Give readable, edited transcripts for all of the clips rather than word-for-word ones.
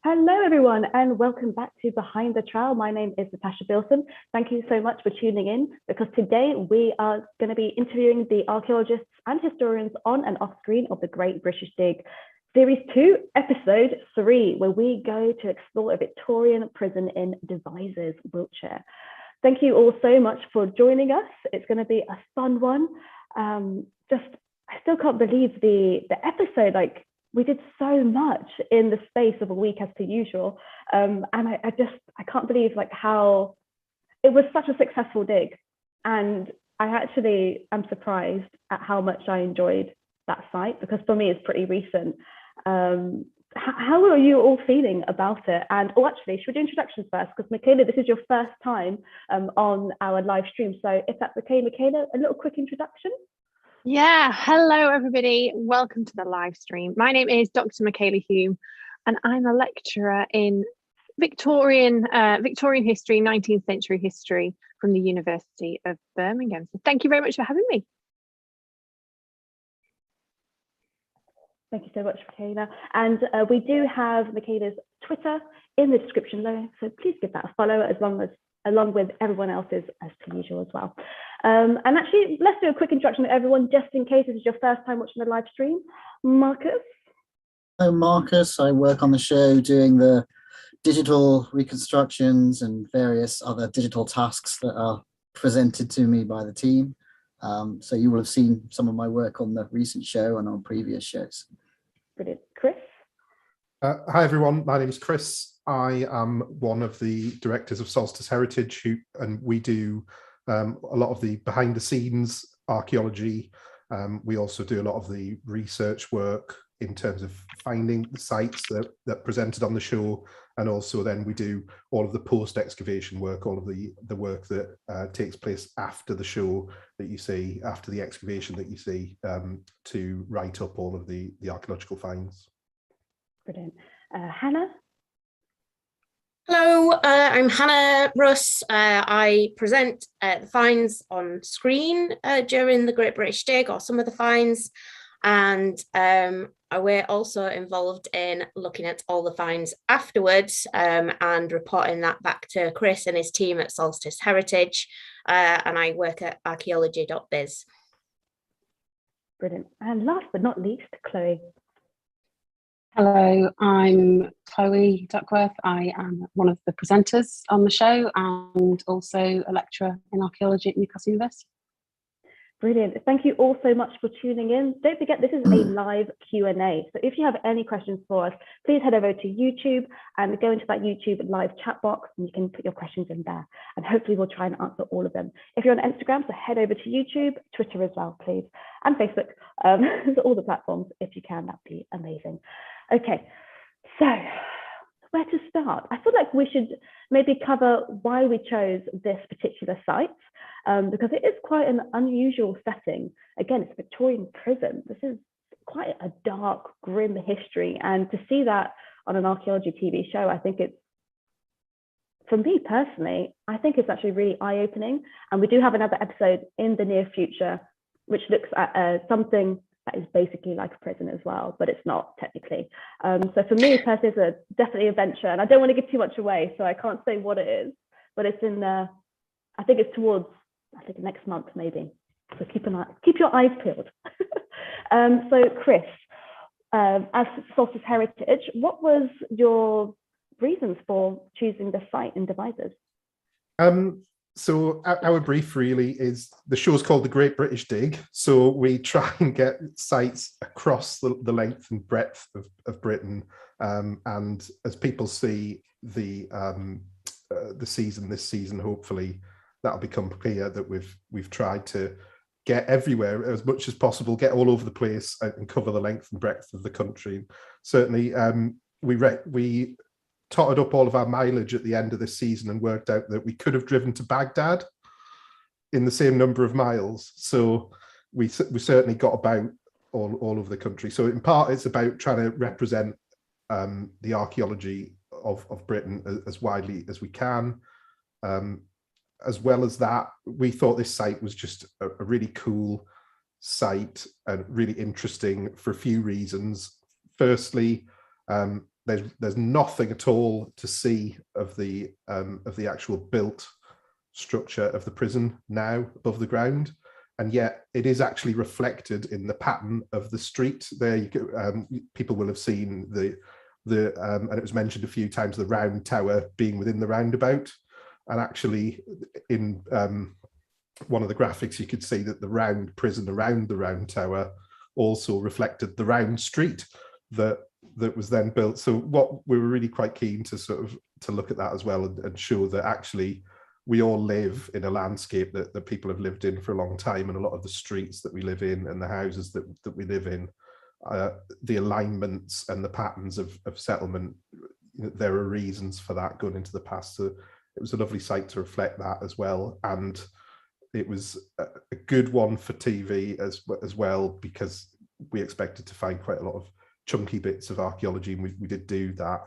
Hello, everyone, and welcome back to Behind the Trowel. My name is Natasha Bilson. Thank you so much for tuning in, because today we are going to be interviewing the archaeologists and historians on and off screen of the Great British Dig, Series 2, Episode 3, where we go to explore a Victorian prison in Devizes, Wiltshire. Thank you all so much for joining us. It's going to be a fun one. I still can't believe the episode, we did so much in the space of a week as per usual. And I can't believe how it was such a successful dig. And I actually am surprised at how much I enjoyed that site, because for me, it's pretty recent. How are you all feeling about it? And actually, should we do introductions first? Because Michaela, this is your first time on our live stream. So if that's okay, Michaela, a little quick introduction. Yeah, hello everybody. Welcome to the live stream. My name is Dr. Michaela Hugh, and I'm a lecturer in Victorian history, 19th century history from the University of Birmingham. So thank you very much for having me. Thank you so much, Michaela. And we do have Michaela's Twitter in the description below, so please give that a follow along with everyone else's as per usual as well. And actually, let's do a quick introduction to everyone, just in case this is your first time watching the live stream. Marcus. Hello, Marcus. I work on the show doing the digital reconstructions and various other digital tasks that are presented to me by the team. So you will have seen some of my work on the recent show and on previous shows. Brilliant. Chris? Hi, everyone. My name is Chris. I am one of the directors of Solstice Heritage, and we do a lot of the behind the scenes archaeology. We also do a lot of the research work in terms of finding the sites that presented on the show, and also then we do all of the post excavation work, all of the work that takes place after the show that you see, after the excavation that you see, to write up all of the archaeological finds. Brilliant. Hannah? Hello, I'm Hannah Russ. I present the finds on screen during the Great British Dig, or some of the finds, and we're also involved in looking at all the finds afterwards and reporting that back to Chris and his team at Solstice Heritage, and I work at archaeology.biz. Brilliant. And last but not least, Chloe. Hello, I'm Chloe Duckworth. I am one of the presenters on the show and also a lecturer in archaeology at Newcastle University. Brilliant. Thank you all so much for tuning in. Don't forget, this is a live Q&A. So if you have any questions for us, please head over to YouTube and go into that YouTube live chat box, and you can put your questions in there. And hopefully we'll try and answer all of them. If you're on Instagram, so head over to YouTube, Twitter as well, please, and Facebook. So all the platforms, if you can, that'd be amazing. Okay, so where to start? I feel like we should maybe cover why we chose this particular site, because it is quite an unusual setting. Again, it's Victorian prison. This is quite a dark, grim history. And to see that on an archaeology TV show, I think it's, for me personally, I think it's actually really eye-opening. And we do have another episode in the near future, which looks at something that is basically like a prison as well, but it's not technically. So for me personally, it's definitely a venture, and I don't want to give too much away, so I can't say what it is, but it's in I think it's towards, next month maybe. So keep your eyes peeled. So Chris, as Solstice Heritage, what was your reasons for choosing the site in Devizes? So our brief really is, the show's called The Great British Dig. So we try and get sites across the length and breadth of Britain. And as people see this season, hopefully that'll become clear that we've tried to get everywhere as much as possible, get all over the place and cover the length and breadth of the country. Certainly, we totted up all of our mileage at the end of this season and worked out that we could have driven to Baghdad in the same number of miles. So we certainly got about all over the country. So in part, it's about trying to represent the archaeology of Britain as widely as we can. As well as that, we thought this site was just a really cool site and really interesting for a few reasons. Firstly, there's nothing at all to see of the actual built structure of the prison now above the ground, and yet it is actually reflected in the pattern of the street. There, people will have seen the and it was mentioned a few times, the round tower being within the roundabout, and actually in one of the graphics you could see that the round prison around the round tower also reflected the round street that was then built. So what we were really quite keen to sort of to look at that as well, and show that actually we all live in a landscape that people have lived in for a long time, and a lot of the streets that we live in and the houses that we live in, the alignments and the patterns of settlement, there are reasons for that going into the past. So it was a lovely site to reflect that as well, and it was a good one for TV as well, because we expected to find quite a lot of chunky bits of archaeology, and we did do that,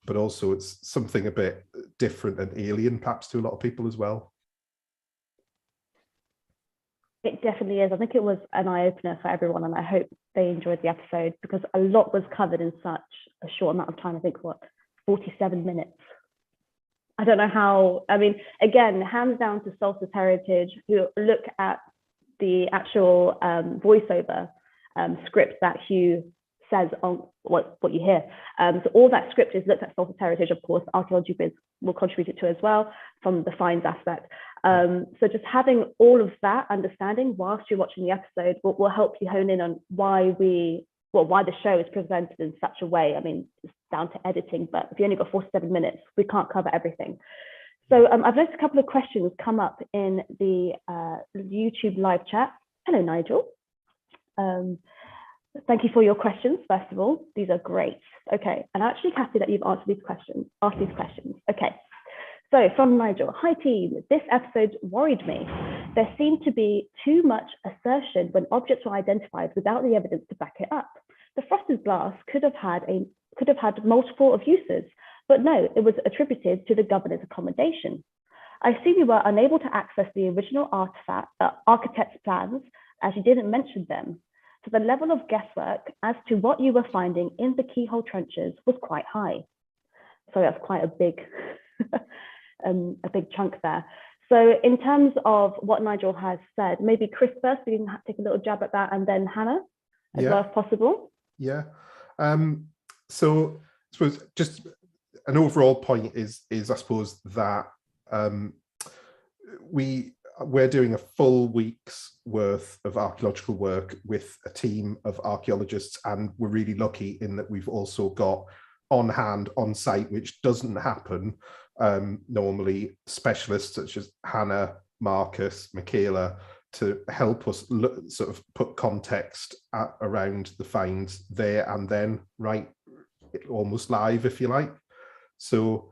but also it's something a bit different and alien perhaps to a lot of people as well. It definitely is. I think it was an eye-opener for everyone, and I hope they enjoyed the episode, because a lot was covered in such a short amount of time. I think, 47 minutes. I don't know how, I mean, again, hands down to Solstice Heritage, who look at the actual voiceover script that Hugh says on what you hear. So all that script is looked at Solstice Heritage. Of course, Archaeology Biz will contribute it to as well from the finds aspect. So just having all of that understanding whilst you're watching the episode will help you hone in on why the show is presented in such a way. I mean, it's down to editing, but if you only got 47 minutes, we can't cover everything. So I've noticed a couple of questions come up in the YouTube live chat. Hello, Nigel. Thank you for your questions, first of all. These are great. Okay, and I'm actually happy that you've asked these questions. Okay, so from Nigel, hi team, this episode worried me. There seemed to be too much assertion when objects were identified without the evidence to back it up. The frosted glass could have had multiple of uses, but no, it was attributed to the governor's accommodation. I assume you were unable to access the original architect's plans, as you didn't mention them. So the level of guesswork as to what you were finding in the keyhole trenches was quite high. So that's quite a big, chunk there. So in terms of what Nigel has said, maybe Chris first, we can take a little jab at that, and then Hannah as well if possible. Yeah. So I suppose just an overall point is I suppose that we're doing a full week's worth of archaeological work with a team of archaeologists, and we're really lucky in that we've also got on hand, on site, which doesn't happen normally, specialists such as Hannah, Marcus, Michaela, to help us sort of put context around the finds there and then, right, almost live, if you like. So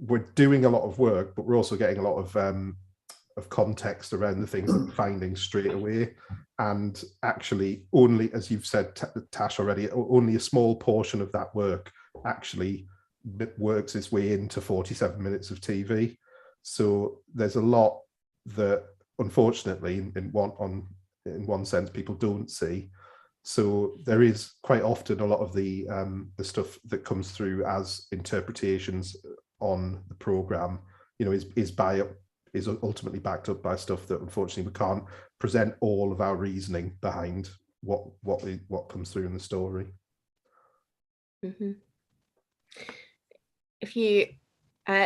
we're doing a lot of work, but we're also getting a lot of context around the things that we're finding straight away. And actually, only, as you've said, Tash, already, only a small portion of that work actually works its way into 47 minutes of TV. So there's a lot that, unfortunately, in one sense, people don't see. So there is quite often a lot of the stuff that comes through as interpretations on the program, is ultimately backed up by stuff that, unfortunately, we can't present all of our reasoning behind what comes through in the story. Mm-hmm. If you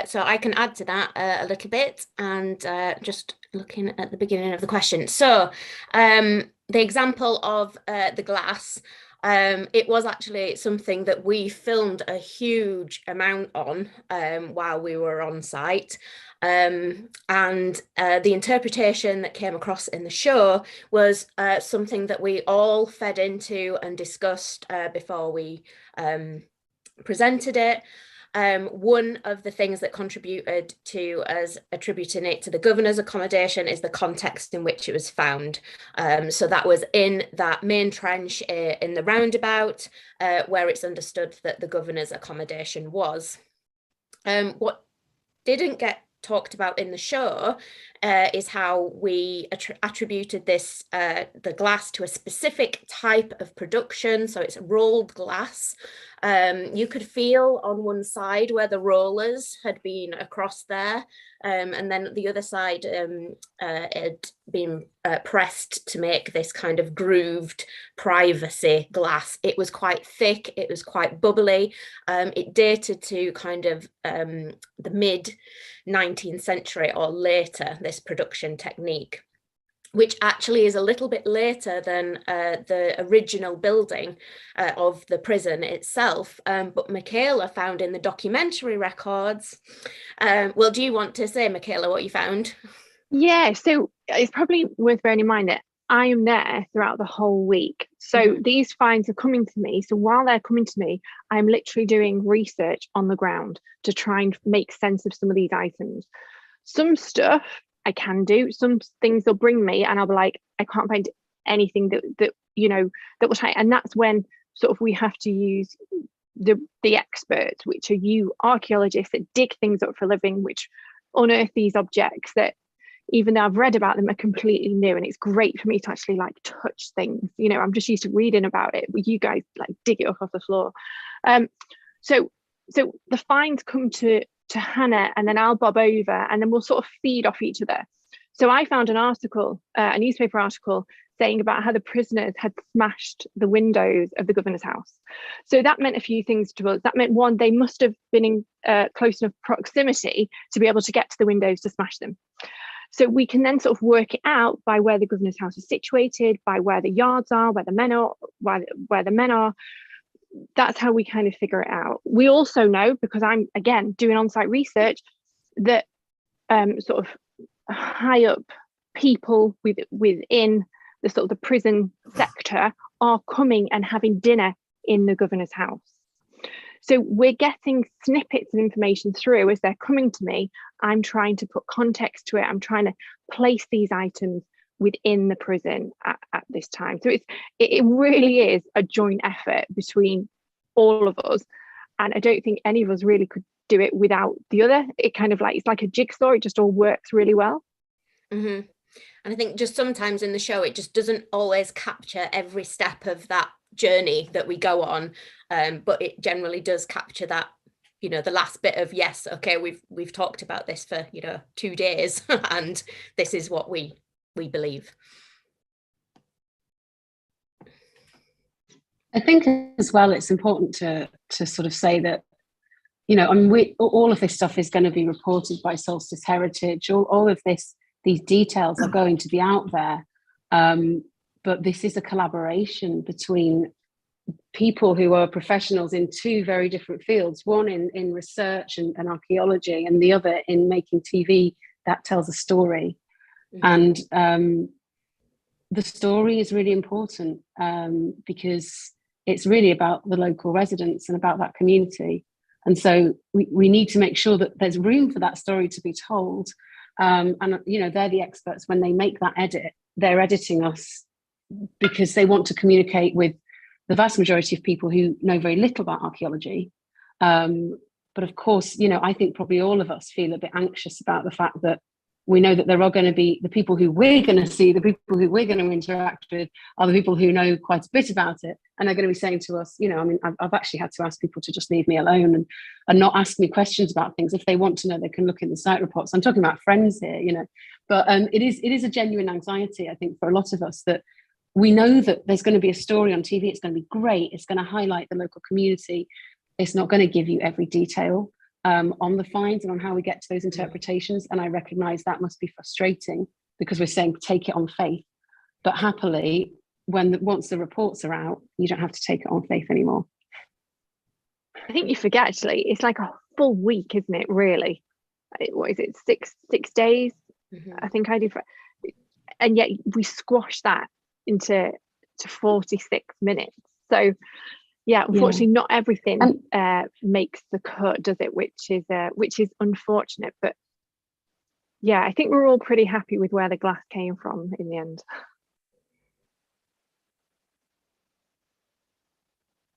so I can add to that a little bit, and just looking at the beginning of the question. So the example of the glass, it was actually something that we filmed a huge amount on while we were on site. And the interpretation that came across in the show was something that we all fed into and discussed before we presented it. One of the things that contributed to us attributing it to the governor's accommodation is the context in which it was found. So that was in that main trench in the roundabout, where it's understood that the governor's accommodation was. What didn't get talked about in the show is how we attributed this the glass to a specific type of production. So it's rolled glass. You could feel on one side where the rollers had been across there, and then the other side had been pressed to make this kind of grooved privacy glass. It was quite thick, it was quite bubbly. It dated to kind of the mid 19th century or later, this production technique, which actually is a little bit later than the original building of the prison itself. But Michaela found in the documentary records. Well, do you want to say, Michaela, what you found? Yeah, so it's probably worth bearing in mind that I am there throughout the whole week. So these finds are coming to me. So while they're coming to me, I'm literally doing research on the ground to try and make sense of some of these items. Some stuff I can do, some things they'll bring me and I'll be like, I can't find anything that you know, that will try. And that's when sort of we have to use the experts, which are you archaeologists that dig things up for a living, which unearth these objects that, even though I've read about them, are completely new. And it's great for me to actually like touch things. You know, I'm just used to reading about it, but you guys like dig it up off the floor. So the finds come to Hannah, and then I'll bob over, and then we'll sort of feed off each other. So I found an article, a newspaper article, saying about how the prisoners had smashed the windows of the governor's house. So that meant a few things to us. That meant, one, they must have been in close enough proximity to be able to get to the windows to smash them. So we can then sort of work it out by where the governor's house is situated, by where the yards are, where the men are, where the men are. That's how we kind of figure it out. We also know, because I'm, again, doing on-site research, that sort of high up people within the sort of the prison sector are coming and having dinner in the governor's house. So we're getting snippets of information through as they're coming to me. I'm trying to put context to it. I'm trying to place these items within the prison at this time. So it really is a joint effort between all of us. And I don't think any of us really could do it without the other. It kind of like, it's like a jigsaw. It just all works really well. And I think just sometimes in the show, it just doesn't always capture every step of that journey that we go on, but it generally does capture that, you know, the last bit of, yes, okay, we've talked about this for, you know, 2 days and this is what we believe. I think as well, it's important to sort of say that, you know, I mean, all of this stuff is going to be reported by Solstice Heritage. All of these details are going to be out there. But this is a collaboration between people who are professionals in two very different fields, one in research and archaeology, and the other in making TV that tells a story. And the story is really important because it's really about the local residents and about that community. And so we need to make sure that there's room for that story to be told. And, you know, they're the experts. When they make that edit, they're editing us because they want to communicate with the vast majority of people who know very little about archaeology. But of course, you know, I think probably all of us feel a bit anxious about the fact that we know that there are going to be the people who we're going to see, the people who we're going to interact with are the people who know quite a bit about it. And they're going to be saying to us, you know, I mean, I've actually had to ask people to just leave me alone and not ask me questions about things. If they want to know, they can look in the site reports. I'm talking about friends here, you know, but it is a genuine anxiety, I think, for a lot of us, that we know that there's going to be a story on TV. It's going to be great. It's going to highlight the local community. It's not going to give you every detail on the finds and on how we get to those interpretations. And I recognise that must be frustrating because we're saying take it on faith. But happily, once the reports are out, you don't have to take it on faith anymore. I think you forget, actually, it's like a full week, isn't it, really? What is it, six days? I think I do. And yet we squash that into 46 minutes. So yeah, unfortunately, not everything makes the cut, does it? Which is unfortunate. But yeah, I think we're all pretty happy with where the glass came from in the end.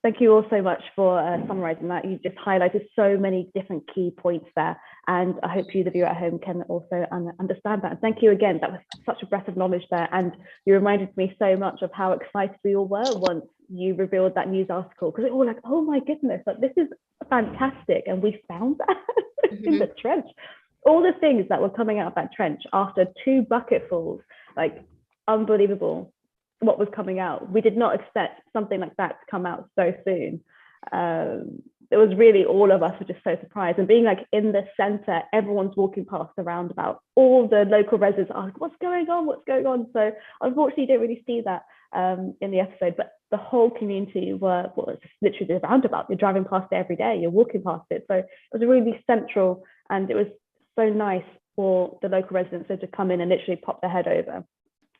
Thank you all so much for summarising that. You just highlighted so many different key points there, and I hope you, the viewer at home, can also understand that. And thank you again. That was such a breath of knowledge there, and you reminded me so much of how excited we all were once you revealed that news article, because it all like, oh my goodness, like this is fantastic, and we found that in the trench. All the things that were coming out of that trench after 2 bucketfuls, like unbelievable. What was coming out. We did not expect something like that to come out so soon. It was really, all of us were just so surprised, and being like in the center, everyone's walking past the roundabout, all the local residents are like, what's going on? So unfortunately you don't really see that in the episode, but the whole community was literally the roundabout. You're driving past it every day, you're walking past it, so it was really central, and it was so nice for the local residents to come in and literally pop their head over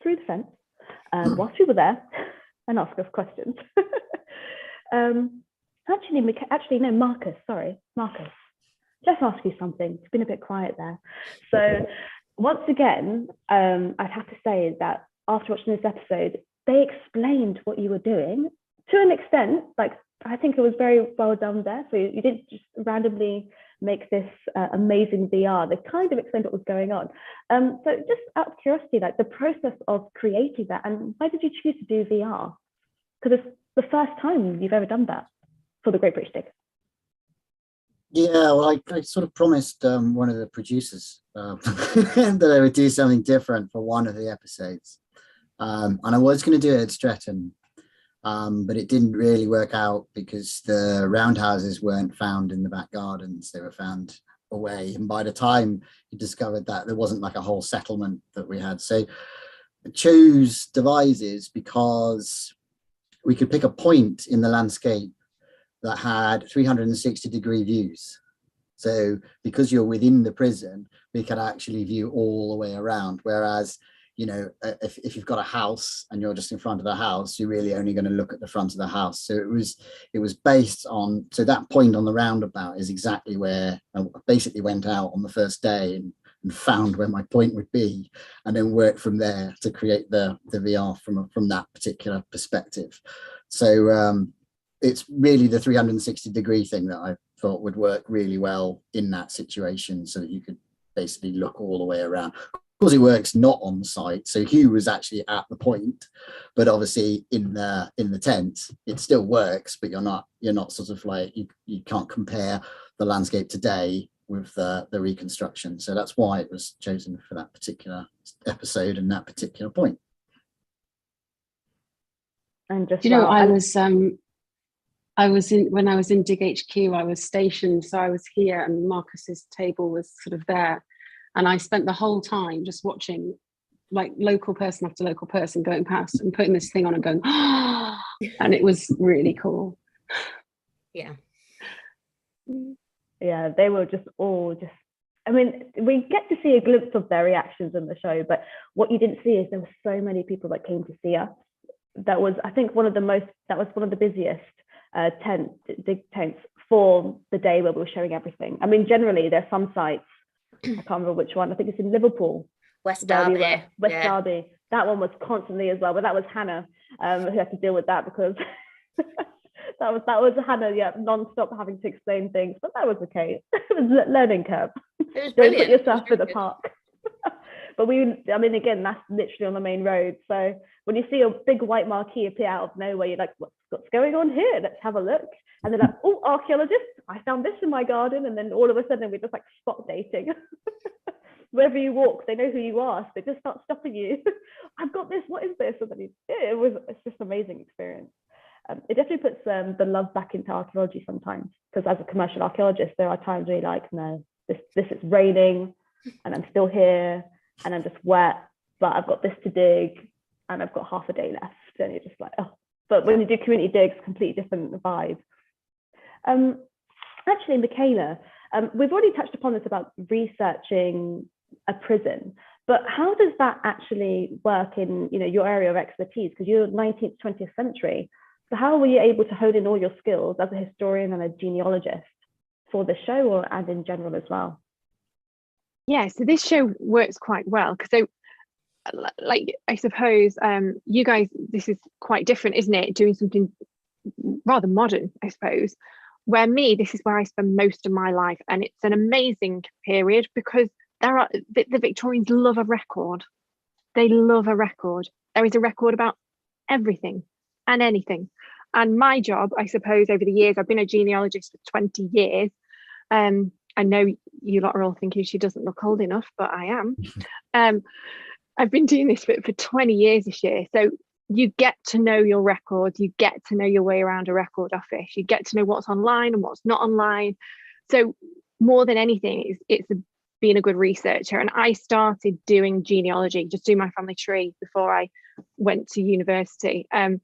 through the fence whilst we were there and ask us questions. Actually, no, Marcus, let's ask you something. It's been a bit quiet there. So once again, I'd have to say that after watching this episode, they explained what you were doing to an extent. Like, I think it was very well done there. So you didn't just randomly make this amazing VR. They kind of explained what was going on. So just out of curiosity, like the process of creating that, and why did you choose to do VR? Because it's the first time you've ever done that for the Great British Dig. Yeah, well, I sort of promised one of the producers that I would do something different for one of the episodes. And I was going to do it at Stretton, but it didn't really work out because the roundhouses weren't found in the back gardens. They were found away. And by the time you discovered that, there wasn't like a whole settlement that we had. So I chose Devizes because we could pick a point in the landscape that had 360-degree views. So because you're within the prison, we could actually view all the way around. Whereas, you know, if you've got a house and you're just in front of the house, you're really only going to look at the front of the house. So it was based on, so that point on the roundabout is exactly where I basically went out on the first day and found where my point would be, and then worked from there to create the VR from that particular perspective. So it's really the 360-degree thing that I thought would work really well in that situation, so that you could basically look all the way around. Of course, it works not on site. So Hugh was actually at the point, but obviously in the tent, it still works, but you're not sort of like, you can't compare the landscape today with the reconstruction. So that's why it was chosen for that particular episode and that particular point. And just, you know, when I was in Dig HQ, I was stationed, so I was here and Marcus's table was sort of there, and I spent the whole time just watching, like, local person after local person going past and putting this thing on and going, oh, and it was really cool. Yeah. Yeah, they were just all just, I mean, we get to see a glimpse of their reactions in the show, but what you didn't see is there were so many people that came to see us. That was, I think, one of the busiest dig tents for the day where we were showing everything. I mean, generally there's some sites, I can't remember which one, I think it's in Liverpool, West Derby. Derby. That one was constantly as well, but that was Hannah who had to deal with that, because that was Hannah, non-stop having to explain things, but that was okay. It was a learning curve. It was Don't put yourself in the park. But I mean, again, that's literally on the main road. So when you see a big white marquee appear out of nowhere, you're like, what's going on here? Let's have a look. And they're like, oh, archaeologists, I found this in my garden. And then all of a sudden we're just like spot dating. Wherever you walk, they know who you are. So they just start stopping you. I've got this, what is this? And then it's just an amazing experience. It definitely puts the love back into archaeology sometimes, because as a commercial archaeologist, there are times where you're like, no, this is raining and I'm still here and I'm just wet, but I've got this to dig and I've got half a day left. And you're just like, oh. But when you do community digs, completely different vibe. Actually, Michaela, we've already touched upon this about researching a prison, but how does that actually work in your area of expertise? Because you're 19th, 20th century. So how were you able to hone in all your skills as a historian and a genealogist for the show and in general as well? Yeah, so this show works quite well because, like, I suppose you guys, this is quite different, isn't it? Doing something rather modern, I suppose. Where this is where I spend most of my life, and it's an amazing period because the Victorians love a record. They love a record. There is a record about everything and anything. And my job, I suppose, over the years, I've been a genealogist for 20 years. I know you lot are all thinking she doesn't look old enough, but I am. I've been doing this for 20 years this year. So you get to know your records, you get to know your way around a record office, you get to know what's online and what's not online. So more than anything, it's being a good researcher. And I started doing genealogy, just doing my family tree before I went to university. And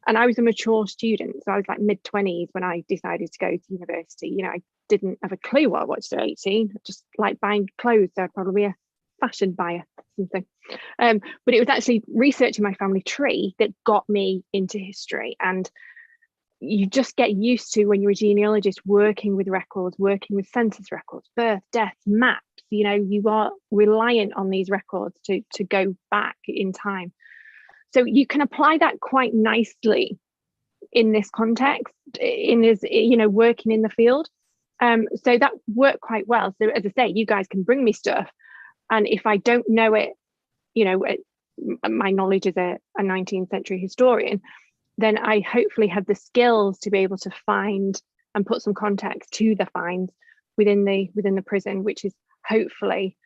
I was a mature student, so I was like mid-20s when I decided to go to university. You know, I didn't have a clue what I wanted to do at 18. I just like buying clothes, so I'd probably be a fashion buyer or something. But it was actually researching my family tree that got me into history. And you just get used to, when you're a genealogist, working with records, working with census records, birth, death, maps. You know, you are reliant on these records to go back in time. So you can apply that quite nicely in this context, in this, you know, working in the field. So that worked quite well. So as I say, you guys can bring me stuff, and if I don't know it, you know, my knowledge as a 19th century historian, then I hopefully have the skills to be able to find and put some context to the finds within the prison, which is hopefully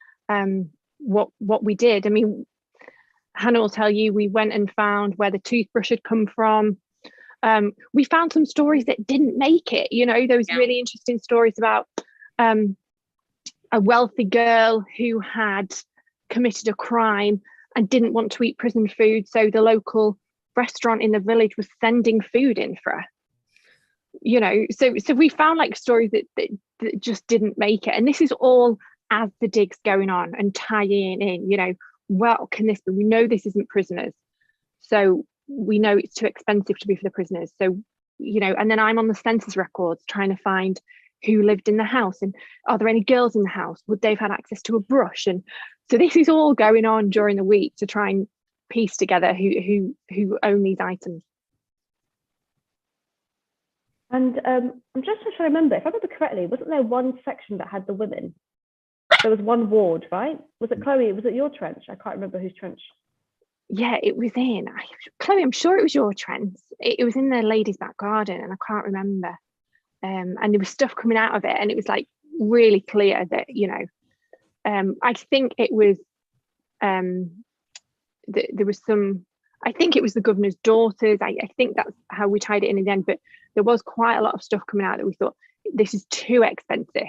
what we did. I mean, Hannah will tell you, we went and found where the toothbrush had come from. We found some stories that didn't make it, you know, those really interesting stories about a wealthy girl who had committed a crime and didn't want to eat prison food, so the local restaurant in the village was sending food in for her. You know, so we found like stories that just didn't make it. And this is all as the dig's going on and tying in, you know, what can this be? We know this isn't prisoners, so we know it's too expensive to be for the prisoners. So, you know, and then I'm on the census records trying to find who lived in the house, and are there any girls in the house? Would they have had access to a brush? And so this is all going on during the week to try and piece together who own these items. And I'm just trying to remember, if I remember correctly, wasn't there one section that had the women? There was one ward, right? Was it Chloe? Was it your trench? I can't remember whose trench. Yeah, it was in Chloe. I'm sure it was your trench. It was in the ladies' back garden, and I can't remember. And there was stuff coming out of it, and it was like really clear that, you know, I think it was there was some. I think it was the governor's daughters. I think that's how we tied it in the end. But there was quite a lot of stuff coming out that we thought, this is too expensive.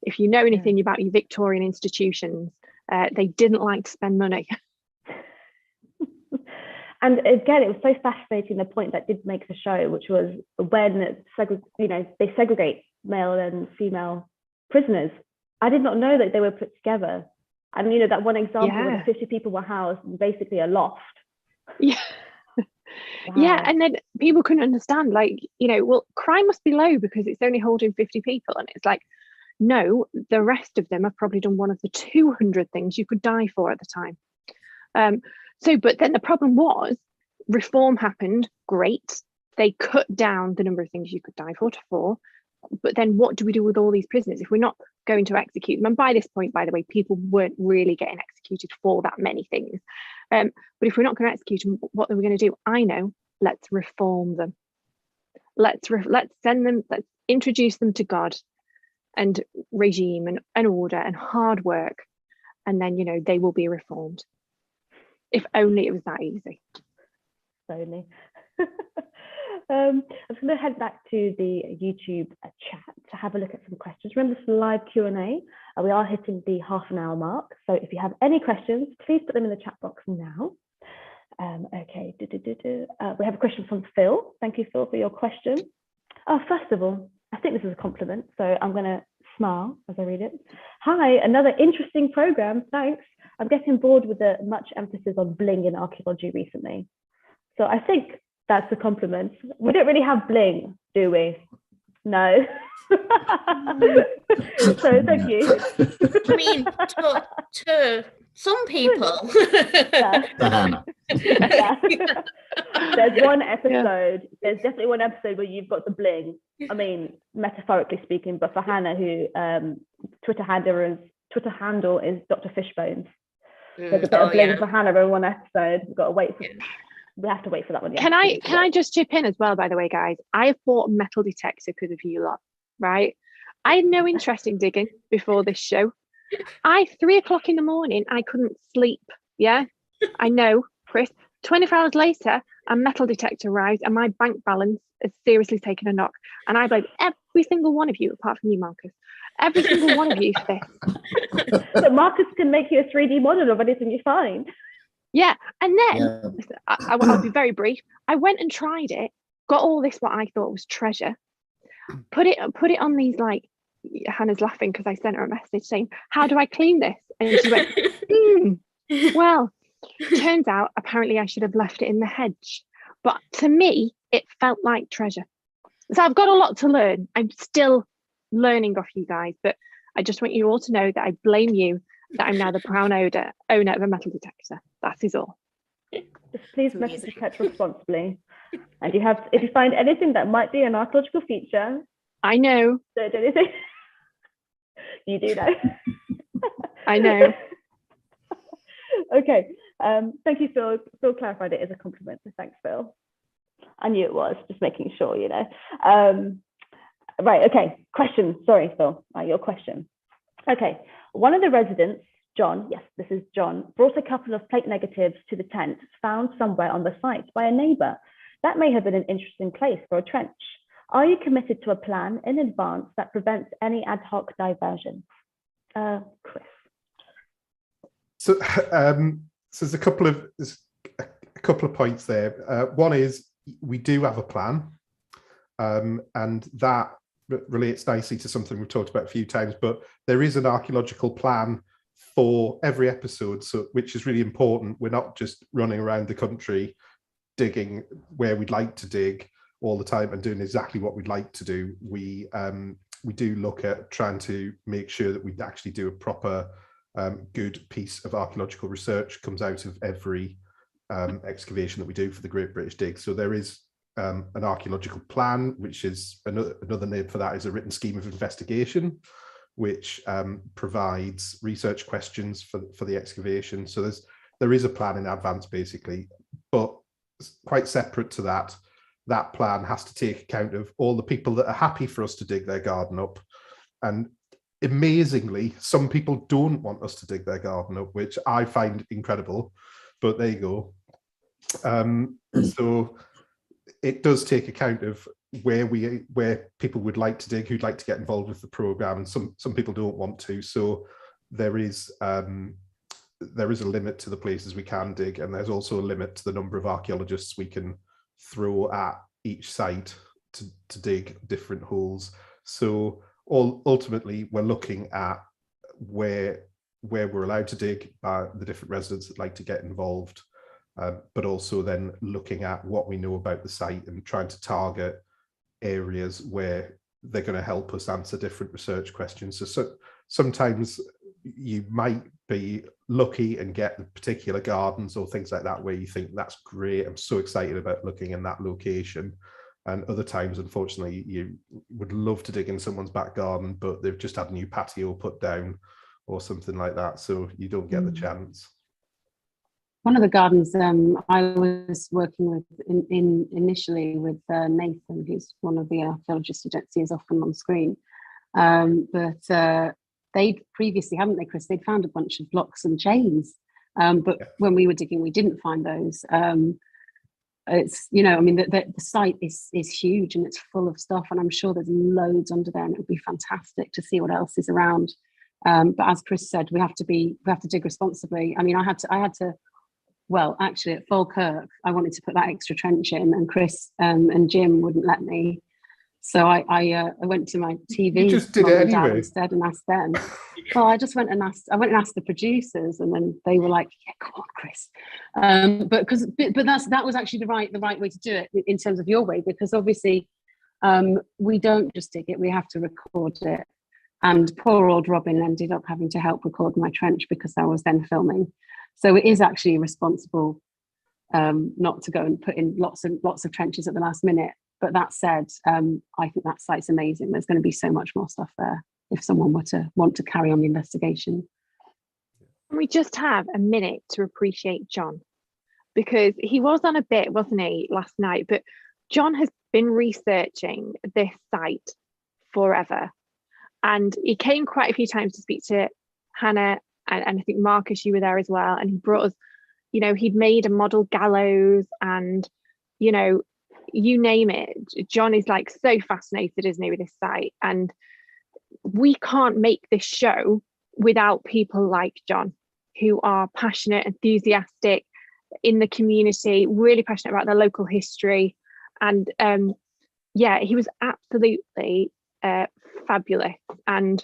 If you know anything about your Victorian institutions, they didn't like to spend money. And again, it was so fascinating, the point that did make the show, which was when they segregate male and female prisoners. I did not know that they were put together. And you know, that one example where the 50 people were housed in basically a loft. Yeah. Wow. Yeah, and then people couldn't understand, like, you know, well, crime must be low because it's only holding 50 people. And it's like, no, the rest of them have probably done one of the 200 things you could die for at the time. But then the problem was, reform happened, great. They cut down the number of things you could die for to 4. But then what do we do with all these prisoners if we're not going to execute them? And by this point, by the way, people weren't really getting executed for that many things. But if we're not going to execute them, what are we going to do? I know, let's reform them. Let's send them, let's introduce them to God and regime and order and hard work. And then, you know, they will be reformed. If only it was that easy. If only. I was going to head back to the YouTube chat to have a look at some questions. Remember, this is live Q&A. We are hitting the half-an-hour mark. So if you have any questions, please put them in the chat box now. Okay. We have a question from Phil. Thank you, Phil, for your question. First of all, I think this is a compliment, so I'm going to smile as I read it. Hi, another interesting program. Thanks. I'm getting bored with the much emphasis on bling in archaeology recently. So I think that's a compliment. We don't really have bling, do we? No. So thank you. I mean, to some people. Yeah. Hannah. Yeah. There's one episode, there's definitely one episode where you've got the bling. I mean, metaphorically speaking, but for Hannah, who Twitter handle is Dr. Fishbones. There's a bit of bling for Hannah in one episode. We've got to wait for we have to wait for that one. Can I just chip in as well, by the way, guys? I have bought a metal detector because of you lot, right? I had no interest in digging before this show. 3 o'clock in the morning, I couldn't sleep. Yeah, I know, Chris. 24 hours later, a metal detector arrived and my bank balance has seriously taken a knock. And I blame every single one of you, apart from you, Marcus. Every single one of you for this. But Marcus can make you a 3D model of anything you find. Yeah, and then I'll be very brief. I went and tried it, got all this what I thought was treasure, put it on these, like, Hannah's laughing because I sent her a message saying, how do I clean this? And she went, well, turns out apparently I should have left it in the hedge. But to me, it felt like treasure. So I've got a lot to learn. I'm still learning off you guys, but I just want you all to know that I blame you that I'm now the proud owner of a metal detector. That is all. Just please metal detect responsibly. And if you find anything that might be an archaeological feature, I know. Don't do anything. You do know. I know. Okay. Thank you, Phil. Phil clarified it as a compliment, so thanks, Phil. I knew it was, just making sure, you know. Right, okay. Question. Sorry, Phil. Your question. Okay. One of the residents, John, yes, this is John, brought a couple of plate negatives to the tent found somewhere on the site by a neighbour. That may have been an interesting place for a trench. Are you committed to a plan in advance that prevents any ad hoc diversions? Chris. So there's a couple of points there. One is we do have a plan, and that relates nicely to something we've talked about a few times. But there is an archaeological plan for every episode, so which is really important. We're not just running around the country digging where we'd like to dig all the time and doing exactly what we'd like to do. We do look at trying to make sure that we actually do a proper good piece of archaeological research comes out of every excavation that we do for the Great British Dig. So there is an archaeological plan, which is another name for that is a written scheme of investigation, which provides research questions for the excavation. So there is a plan in advance, basically, but quite separate to that, that plan has to take account of all the people that are happy for us to dig their garden up. And amazingly, some people don't want us to dig their garden up, which I find incredible, but there you go. So it does take account of where people would like to dig, who'd like to get involved with the program, and some people don't want to. So there is a limit to the places we can dig, and there's also a limit to the number of archaeologists we can throw at each site to dig different holes. So ultimately, we're looking at where we're allowed to dig by the different residents that like to get involved, but also then looking at what we know about the site and trying to target areas where they're going to help us answer different research questions. So sometimes you might be lucky and get the particular gardens or things like that where you think that's great, I'm so excited about looking in that location. And other times, unfortunately, you would love to dig in someone's back garden, but they've just had a new patio put down or something like that, so you don't get the chance. One of the gardens I was working with initially with Nathan, who's one of the archaeologists you don't see as often on screen, but they'd previously, haven't they, Chris? They'd found a bunch of blocks and chains, but when we were digging, we didn't find those. It's, you know, I mean, the site is huge and it's full of stuff, and I'm sure there's loads under there, and it would be fantastic to see what else is around. But as Chris said, we have to dig responsibly. I mean, I had to. Well, actually, at Falkirk, I wanted to put that extra trench in, and Chris and Jim wouldn't let me. So I went to my TV you just did it anyway. instead and asked them. Well, I went and asked the producers, and then they were like, "Yeah, come on, Chris." But that was actually the right way to do it in terms of your way, because obviously we don't just dig it; we have to record it. And poor old Robin ended up having to help record my trench because I was then filming. So it is actually a responsible not to go and put in lots of trenches at the last minute. But that said, I think that site's amazing. There's going to be so much more stuff there if someone were to want to carry on the investigation. We just have a minute to appreciate John, because he was on a bit, wasn't he, last night? But John has been researching this site forever. And he came quite a few times to speak to Hannah, and I think Marcus, you were there as well. And he brought us, you know, he'd made a model gallows and, you know, you name it. John is like so fascinated, isn't he, with this site? And we can't make this show without people like John, who are passionate, enthusiastic in the community, really passionate about their local history. And yeah, he was absolutely fabulous. And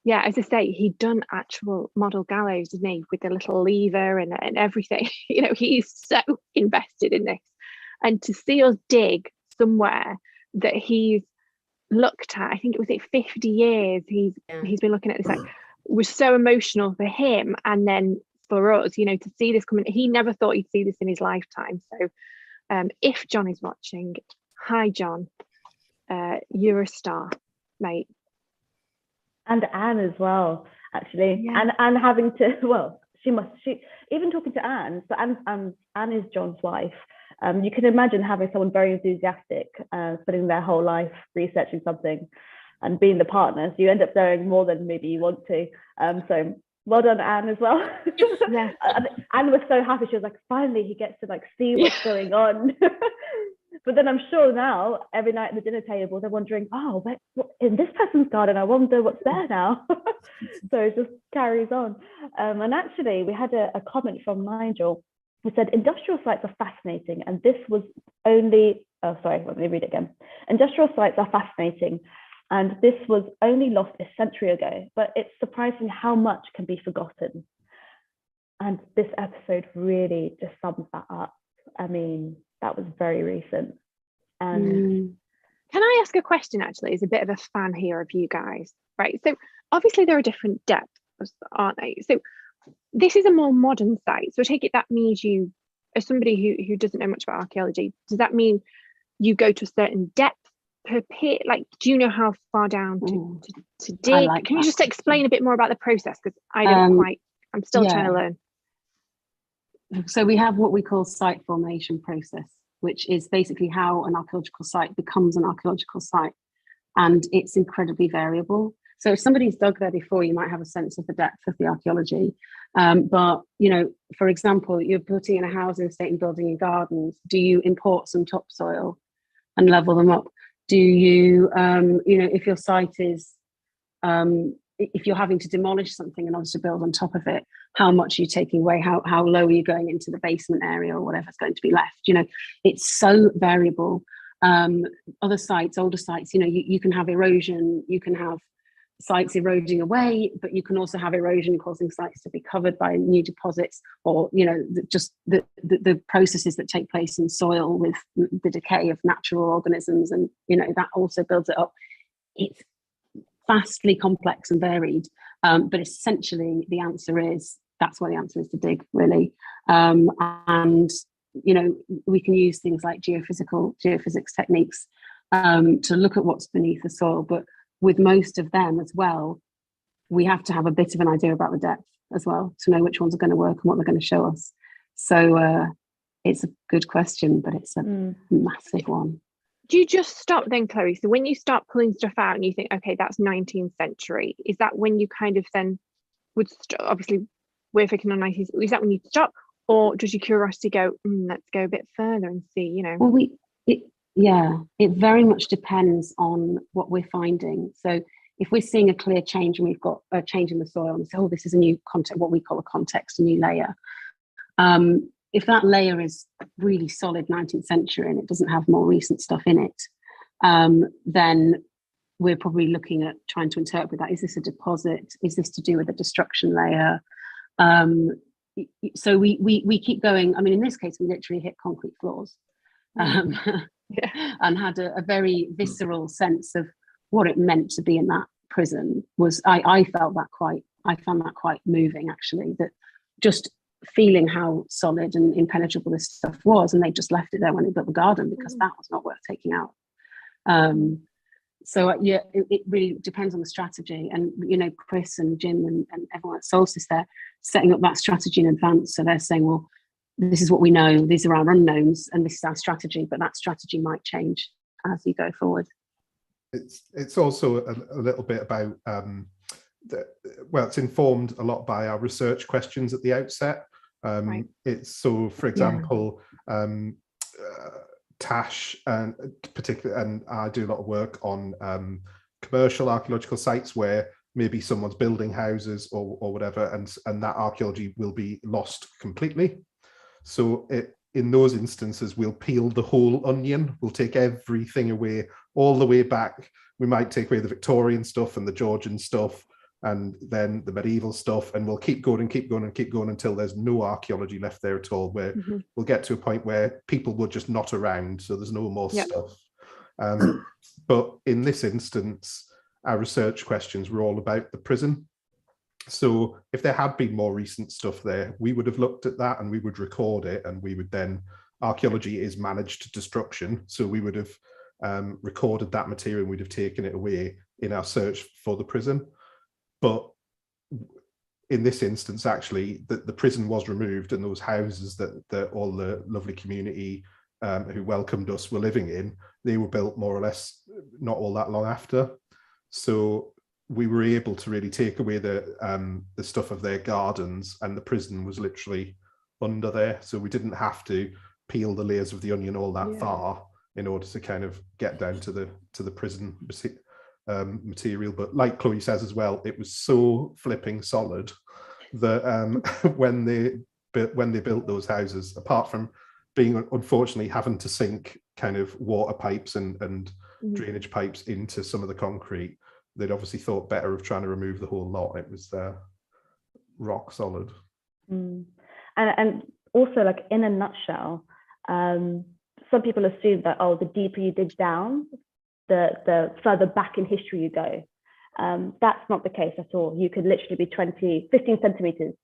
yeah, as I say, he'd done actual model gallows, didn't he, with the little lever and everything. You know, he's so invested in this. And to see us dig somewhere that he's looked at, I think it was 50 years he's been looking at this, like, was so emotional for him. And then for us, you know, to see this coming, he never thought he'd see this in his lifetime. So if John is watching, hi John, you're a star, mate. And Anne as well, actually. Yeah. And having to, well, she even talking to Anne, so Anne is John's wife. You can imagine having someone very enthusiastic, spending their whole life researching something and being the partner. So you end up knowing more than maybe you want to. So well done, Anne, as well. Yeah. Anne was so happy. She was like, finally, he gets to like see what's going on. But then I'm sure now, every night at the dinner table, they're wondering, oh, what, in this person's garden, I wonder what's there now. So it just carries on. And actually, we had a comment from Nigel who said, industrial sites are fascinating. And this was only, oh, sorry, let me read it again. Industrial sites are fascinating. And this was only lost a century ago, but it's surprising how much can be forgotten. And this episode really just sums that up. I mean, that was very recent. And can I ask a question, actually, as a bit of a fan here of you guys, right? So obviously there are different depths, aren't they? So this is a more modern site. So I take it that means you, as somebody who doesn't know much about archaeology, does that mean you go to a certain depth per pit? Like, do you know how far down to dig? Like can you just explain a bit more about the process? Because I don't quite, I'm still trying to learn. So we have what we call site formation process, which is basically how an archaeological site becomes an archaeological site. And it's incredibly variable. So if somebody's dug there before, you might have a sense of the depth of the archaeology. But, you know, for example, you're putting in a housing estate and building your gardens. Do you import some topsoil and level them up? Do you, you know, if your site is, if you're having to demolish something in order to build on top of it, how much are you taking away? How low are you going into the basement area or whatever's going to be left? You know, it's so variable. Other sites, older sites, you know, you can have erosion, you can have sites eroding away, but you can also have erosion causing sites to be covered by new deposits, or, you know, just the processes that take place in soil with the decay of natural organisms, and, you know, that also builds it up. It's vastly complex and varied, but essentially the answer is, that's why the answer is to dig, really. And, you know, we can use things like geophysics techniques to look at what's beneath the soil, but with most of them as well, we have to have a bit of an idea about the depth as well to know which ones are going to work and what they're going to show us. So it's a good question, but it's a massive one. Do you just stop then, Chloe? So when you start pulling stuff out and you think, okay, that's 19th century, is that when you kind of then would obviously we're thinking on 19th, is that when you stop, or does your curiosity go, let's go a bit further and see, you know? Well, it very much depends on what we're finding. So if we're seeing a clear change and we've got a change in the soil and we say, oh, this is a new context, what we call a context, a new layer. If that layer is really solid 19th century and it doesn't have more recent stuff in it, then we're probably looking at trying to interpret that. Is this a deposit? Is this to do with the destruction layer? So we keep going. I mean, in this case, we literally hit concrete floors. And had a very visceral sense of what it meant to be in that prison. I found that quite moving, actually, that just feeling how solid and impenetrable this stuff was, and they just left it there when they built the garden because that was not worth taking out. So yeah, it really depends on the strategy, and Chris and Jim and everyone at Solstice, they're setting up that strategy in advance. So they're saying, well, this is what we know, these are our unknowns, and this is our strategy, but that strategy might change as you go forward. It's also a little bit about it's informed a lot by our research questions at the outset. Right. It's so, for example, Tash and particularly, and I do a lot of work on commercial archaeological sites where maybe someone's building houses or whatever, and that archaeology will be lost completely. So in those instances, we'll peel the whole onion. We'll take everything away, all the way back. We might take away the Victorian stuff and the Georgian stuff, and then the medieval stuff, and we'll keep going and keep going and keep going until there's no archaeology left there at all, where we'll get to a point where people were just not around, so there's no more stuff. But in this instance, our research questions were all about the prison. So if there had been more recent stuff there, we would have looked at that and we would record it, and we would then, archaeology is managed destruction, so we would have recorded that material and we'd have taken it away in our search for the prison. But in this instance, actually, the prison was removed, and those houses that all the lovely community who welcomed us were living in, they were built more or less not all that long after. So we were able to really take away the stuff of their gardens, and the prison was literally under there. So we didn't have to peel the layers of the onion all that far in order to kind of get down to the prison material. But like Chloe says as well, it was so flipping solid that when they built those houses, apart from being unfortunately having to sink kind of water pipes and drainage pipes into some of the concrete, they'd obviously thought better of trying to remove the whole lot. It was rock solid. And also, like, in a nutshell, some people assume that, oh, the deeper you dig down, the further back in history you go. That's not the case at all. You could literally be 15 centimeters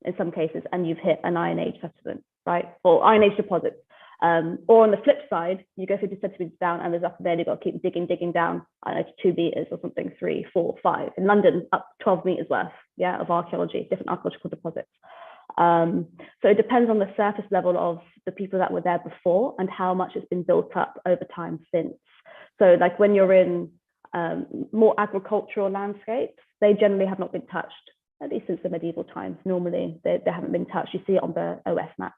in some cases, and you've hit an Iron Age settlement, right? Or Iron Age deposits. Or on the flip side, you go 50 centimeters down, and there's up there, you've got to keep digging down, I don't know, 2 meters or something, 3, 4, 5. In London, up 12 meters worth, of archaeology, different archaeological deposits. So it depends on the surface level of the people that were there before and how much it's been built up over time since. So like when you're in more agricultural landscapes, they generally have not been touched, at least since the medieval times. Normally they haven't been touched. You see it on the OS maps.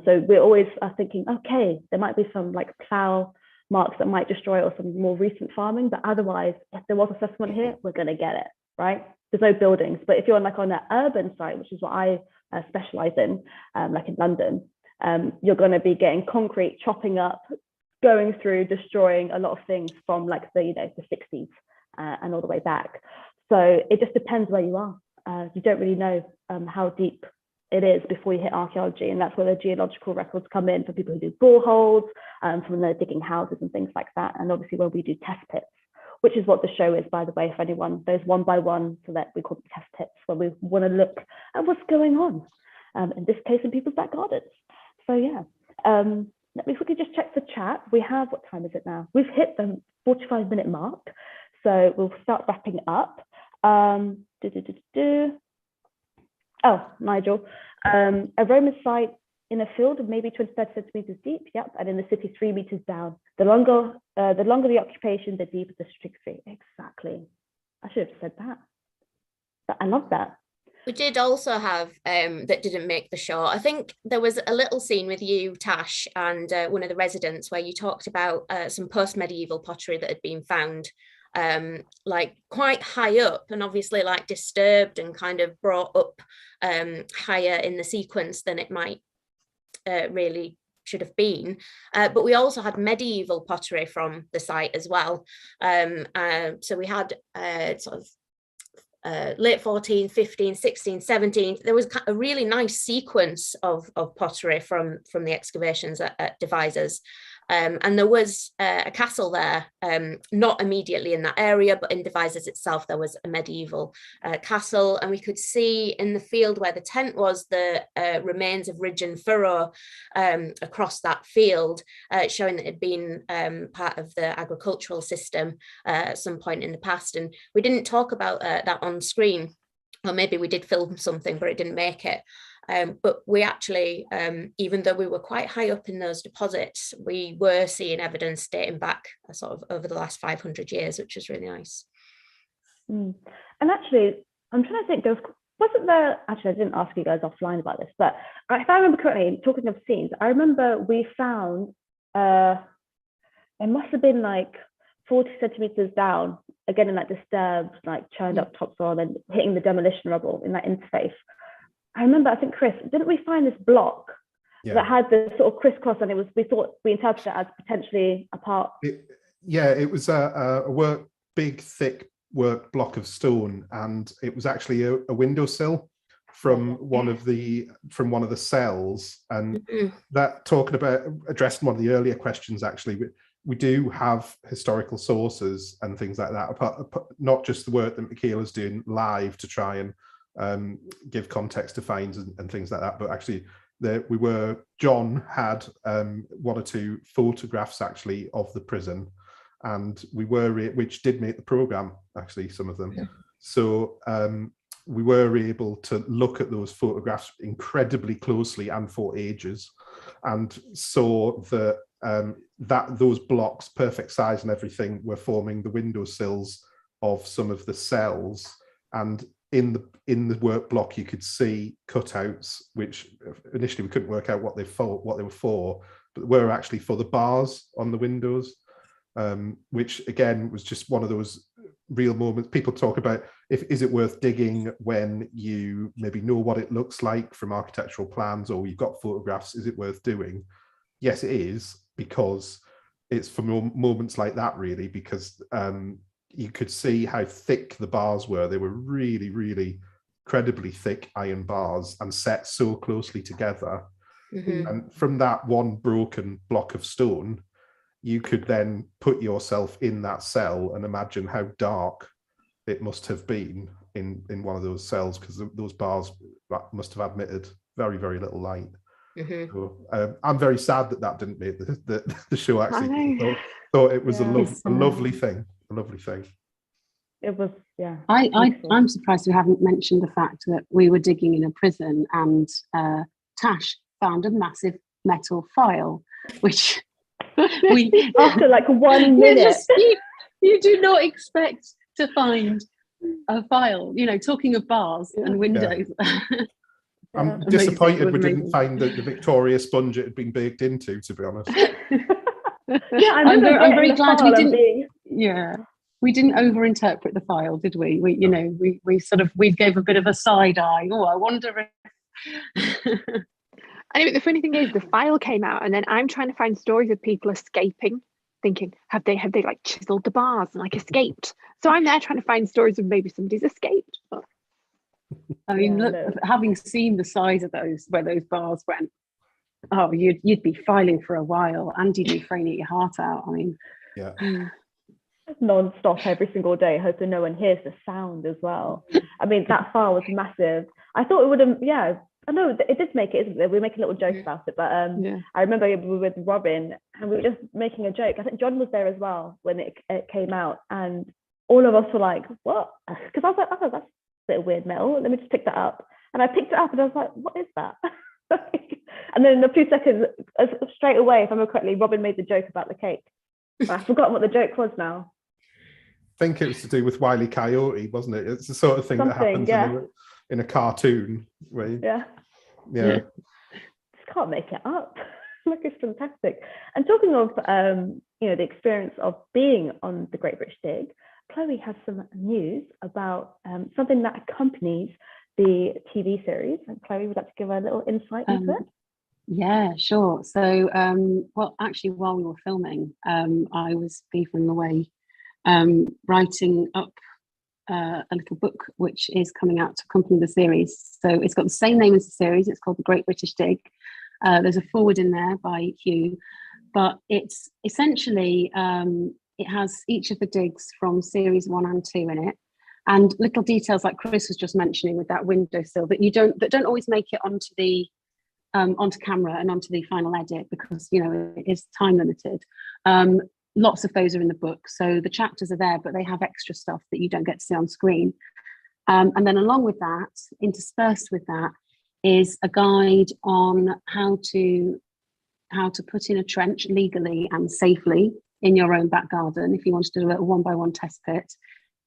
So we're always thinking, okay, there might be some like plow marks that might destroy, or some more recent farming, but otherwise, if there was a settlement here, we're going to get it, right? There's no buildings. But if you're like on an urban site, which is what I specialize in, like in London, you're going to be getting concrete chopping up, going through, destroying a lot of things from like the 60s and all the way back. So it just depends where you are. You don't really know how deep it is before you hit archaeology, and that's where the geological records come in for people who do boreholes, from the digging houses and things like that. And obviously when we do test pits, which is what the show is, by the way, if anyone, those 1 by 1, so that we call them test pits, where we want to look at what's going on, in this case in people's back gardens. So yeah, let me quickly just check the chat. We have, what time is it now? We've hit the 45-minute mark, so we'll start wrapping up. Oh, Nigel, a Roman site in a field of maybe 20-30 centimeters deep, yep, and in the city 3 meters down. The longer the occupation, the deeper the stratigraphy. Exactly. I should have said that. But I love that. We did also have, that didn't make the show, I think there was a little scene with you, Tash, and one of the residents where you talked about some post-medieval pottery that had been found like quite high up, and obviously like disturbed and kind of brought up higher in the sequence than it might really should have been. But we also had medieval pottery from the site as well. So we had sort of late 14th, 15th, 16th, 17th. There was a really nice sequence of pottery from the excavations at Devizes. And there was a castle there, not immediately in that area, but in Devizes itself, there was a medieval castle. And we could see in the field where the tent was the remains of ridge and furrow across that field, showing that it had been part of the agricultural system at some point in the past. And we didn't talk about that on screen, or maybe we did film something, but it didn't make it. But we actually, even though we were quite high up in those deposits, we were seeing evidence dating back sort of over the last 500 years, which was really nice. And actually, I'm trying to think, wasn't there, actually I didn't ask you guys offline about this, but if I remember correctly, talking of scenes, I remember we found, it must have been like 40 centimeters down, again in that disturbed, like churned up topsoil and hitting the demolition rubble in that interface. I remember, I think, Chris, didn't we find this block that had the sort of crisscross, and we interpreted it as potentially a part? It was a big, thick work block of stone, and it was actually a windowsill from one of the cells. And that, talking about, addressing one of the earlier questions, actually, we do have historical sources and things like that, not just the work that Michaela's doing live to try and give context to finds and things like that, but actually John had one or two photographs actually of the prison, and which did make the program, actually, some of them. So we were able to look at those photographs incredibly closely and for ages, and saw that those blocks, perfect size and everything, were forming the windowsills of some of the cells. And in the work block, you could see cutouts, which initially we couldn't work out what they were for, but were actually for the bars on the windows, which again was just one of those real moments. People talk about, is it worth digging when you maybe know what it looks like from architectural plans, or you've got photographs? Is it worth doing? Yes, it is, because it's for moments like that, really, because you could see how thick the bars were. They were really, really incredibly thick iron bars and set so closely together. And from that one broken block of stone, you could then put yourself in that cell and imagine how dark it must have been in one of those cells, because those bars must have admitted very, very little light. So, I'm very sad that didn't make the show, actually. Thought it was a lovely thing. It was, I'm surprised we haven't mentioned the fact that we were digging in a prison, and Tash found a massive metal file, which we after like 1 minute. You do not expect to find a file, talking of bars and windows. I'm disappointed we didn't find the Victoria sponge it had been baked into, to be honest. I'm very glad we didn't. We didn't overinterpret the file, did we? We gave a bit of a side eye. Oh, I wonder if. Anyway, the funny thing is, the file came out, and then I'm trying to find stories of people escaping, thinking, have they like chiseled the bars and like escaped? So I'm there trying to find stories of maybe somebody's escaped. But... I mean, having seen the size of where those bars went, you'd be filing for a while, and you'd be fraining your heart out. I mean, non-stop every single day, hoping no one hears the sound as well. I mean, that file was massive. I thought it would have, I know it did make it, isn't it? We make a little joke about it, but I remember we were with Robin, and we were just making a joke. I think John was there as well when it came out, and all of us were like, what? Because I was like, oh, that's a bit of weird metal. Let me just pick that up. And I picked it up, and I was like, what is that? And then in a few seconds, straight away, if I remember correctly, Robin made the joke about the cake. I've forgotten what the joke was now. I think it was to do with Wile E. Coyote, wasn't it? It's the sort of thing that happens in a cartoon. Where just can't make it up. Look, it's fantastic. And talking of the experience of being on the Great British Dig, Chloe has some news about something that accompanies the TV series. And Chloe, would like to give a little insight into it? Yeah, sure. So, actually, while we were filming, I was beavering away, writing up a little book which is coming out to accompany the series. So it's got the same name as the series. It's called The Great British Dig. There's a foreword in there by Hugh, but it's essentially, it has each of the digs from series 1 and 2 in it, and little details like Chris was just mentioning with that windowsill that don't always make it onto the onto camera and onto the final edit, because it is time limited. Lots of those are in the book, so the chapters are there, but they have extra stuff that you don't get to see on screen. And then along with that, interspersed with that, is a guide on how to put in a trench legally and safely in your own back garden if you want to do a little 1-by-1 test pit,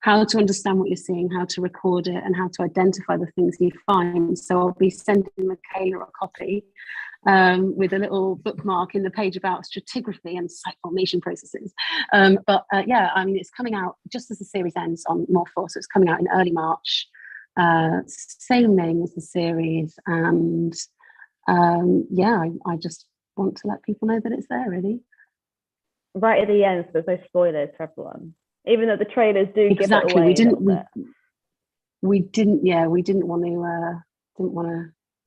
how to understand what you're seeing, how to record it, and how to identify the things you find. So I'll be sending Michaela a copy with a little bookmark in the page about stratigraphy and site formation processes. Yeah, I mean, it's coming out just as the series ends on More4, so it's coming out in early March. Same name as the series, and yeah, I just want to let people know that it's there, really. Right at the end, so there's no spoilers for everyone, even though the trailers do give it away. We didn't want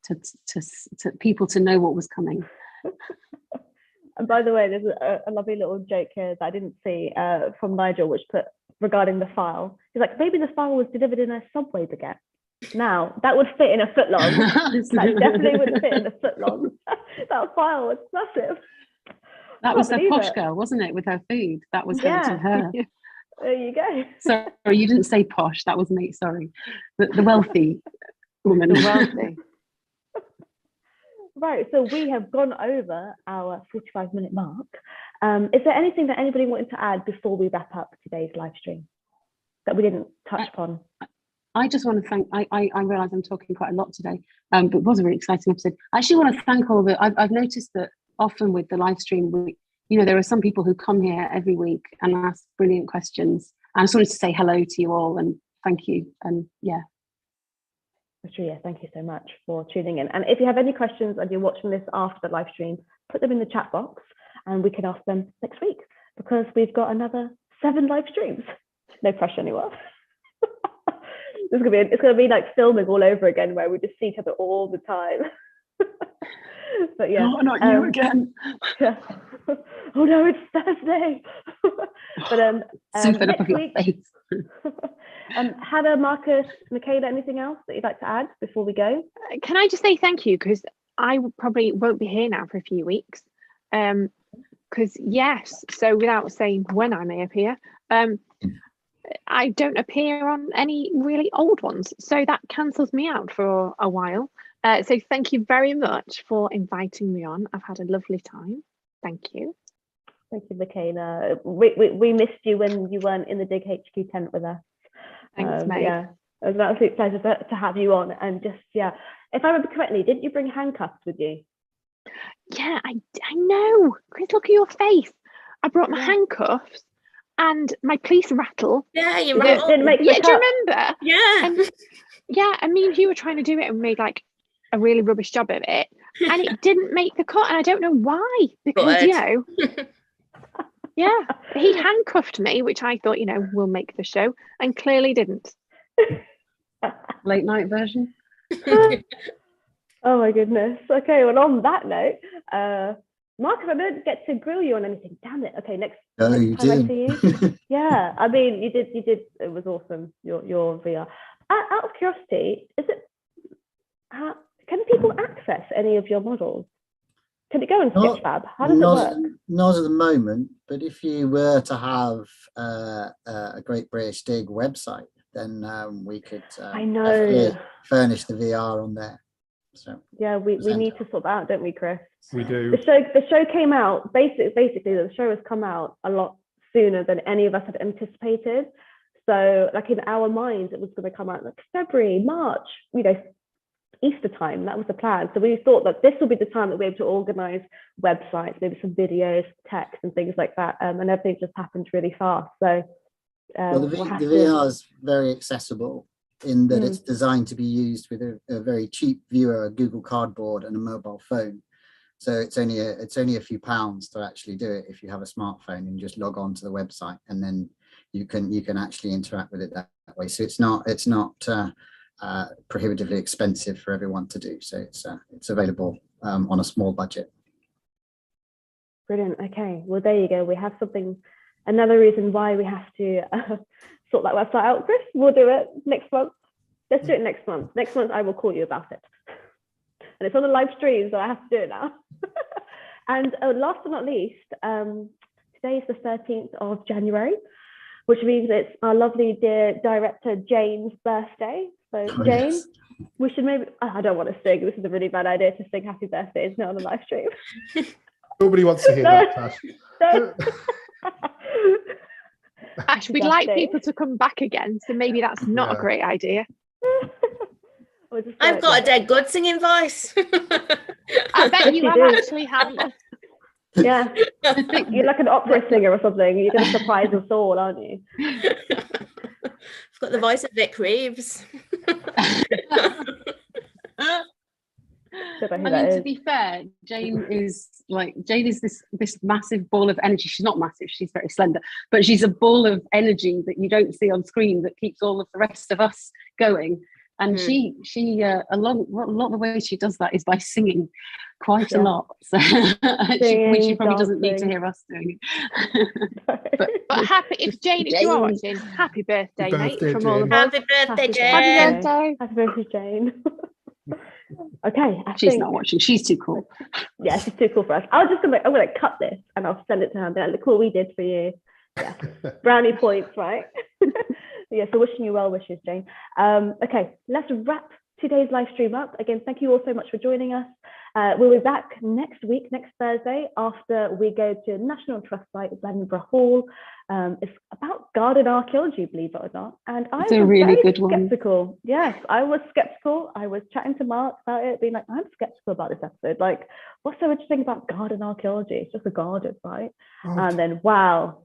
to people to know what was coming. And by the way, there's a lovely little joke here that I didn't see from Nigel, which put regarding the file. He's like, maybe the file was delivered in a Subway baguette. Now that would fit in a footlong. That definitely would fit in a footlong. That file was massive. That was the posh girl, wasn't it, with her food? That was going to her. There you go. Sorry, you didn't say posh. That was me. Sorry, the wealthy woman. The wealthy. Right, so we have gone over our 45-minute mark. Is there anything that anybody wanted to add before we wrap up today's live stream that we didn't touch upon? I just want to thank, I realise I'm talking quite a lot today, but it was a really exciting episode. I actually want to thank all the, I've noticed that often with the live stream, there are some people who come here every week and ask brilliant questions. And I just wanted to say hello to you all and thank you. And yeah. Sure, thank you so much for tuning in. And if you have any questions and you're watching this after the live stream, put them in the chat box and we can ask them next week, because we've got another 7 live streams. No pressure anywhere. It's gonna be like filming all over again, where we just see each other all the time. But yeah, oh, not you again. Yeah. Oh no, it's Thursday. But so fed up next of your week, face. Hannah, Marcus, Michaela, anything else that you'd like to add before we go? Can I just say thank you, because I probably won't be here now for a few weeks. Because yes, so without saying when I may appear, I don't appear on any really old ones, so that cancels me out for a while. So thank you very much for inviting me on. I've had a lovely time. Thank you. Thank you, Michaela. We missed you when you weren't in the Dig HQ tent with us. Thanks, mate. Yeah, it was an absolute pleasure to have you on. And just, yeah, if I remember correctly, didn't you bring handcuffs with you? Yeah, I know. Chris, look at your face. I brought my handcuffs and my police rattle. Yeah, you're right. Didn't make do you remember? Yeah. And me and Hugh were trying to do it and made like a really rubbish job of it. And it didn't make the cut. And I don't know why. Because, yeah, he handcuffed me, which I thought, will make the show, and clearly didn't. Late night version. Oh my goodness. Okay, well, on that note, Marcus, I didn't get to grill you on anything. Damn it. Okay, next No, you time I did. see you. Yeah, I mean, you did. It was awesome. Your VR. Out of curiosity, can people access any of your models? Can it go in Sketchfab? How does it work? Not at the moment, but if you were to have a Great British Dig website, then we could furnish the VR on there. So yeah, we need to sort that out, don't we, Chris? We do. The show came out, basically the show has come out a lot sooner than any of us had anticipated. So like in our minds, it was going to come out like February, March, Easter time. That was the plan. So we thought that this will be the time that we're able to organize websites, maybe some videos, text and things like that. And everything just happened really fast. So the VR is very accessible in that it's designed to be used with a very cheap viewer, a Google Cardboard and a mobile phone. So it's only a few pounds to actually do it if you have a smartphone and just log on to the website, and then you can actually interact with it that way. So it's not prohibitively expensive for everyone to do. So it's available on a small budget. Brilliant. Okay, well, there you go. We have something, another reason why we have to sort that website out. Chris, we'll do it next month. Let's do it next month. Next month, I will call you about it. And it's on the live stream, so I have to do it now. And last but not least, today is the 13th of January, which means it's our lovely dear director Jane's birthday. So Jane, yes. we should maybe, I don't want to sing. This is a really bad idea to sing happy birthday, isn't it, on the live stream? Nobody wants to hear that, Tash. No. Ash, we'd like people to come back again, so maybe that's not a great idea. I've got a dead good singing voice. I bet you have actually, Hannah. Yeah, you're like an opera singer or something. You're going to surprise us all, aren't you? I've got the voice of Vic Reeves. I mean, to be fair, Jane is this massive ball of energy. She's not massive, she's very slender, but she's a ball of energy that you don't see on screen that keeps all of the rest of us going. And she a lot of the way she does that is by singing quite a lot. So she probably doesn't need to hear us doing it. but happy, if you are watching, happy birthday, mate, from all of us. Happy birthday, Jane. Happy birthday. Happy birthday, Jane. Okay, she's not watching. She's too cool. Yeah, she's too cool for us. I'm gonna cut this and I'll send it to her and be like, look what we did for you. Yeah, brownie points, right? Yeah, so wishing you well wishes, Jane. Okay, let's wrap today's live stream up. Again, thank you all so much for joining us. We'll be back next week, next Thursday, after we go to National Trust site at Edinburgh Hall. It's about garden archaeology, believe it or not. And I was a really very good one. skeptical. Yes, I was skeptical. I was chatting to Mark about it, being like, I'm skeptical about this episode. Like, what's so interesting about garden archaeology? It's just a garden, right? And then, wow.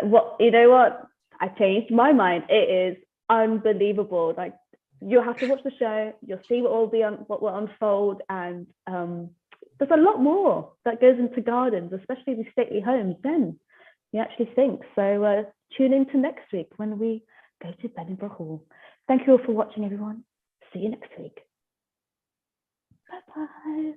You know what? I changed my mind. It is unbelievable. Like, you'll have to watch the show. You'll see what will unfold, and there's a lot more that goes into gardens, especially these stately homes. Then you actually think. So tune in to next week when we go to Edinburgh Hall. Thank you all for watching, everyone. See you next week. Bye bye.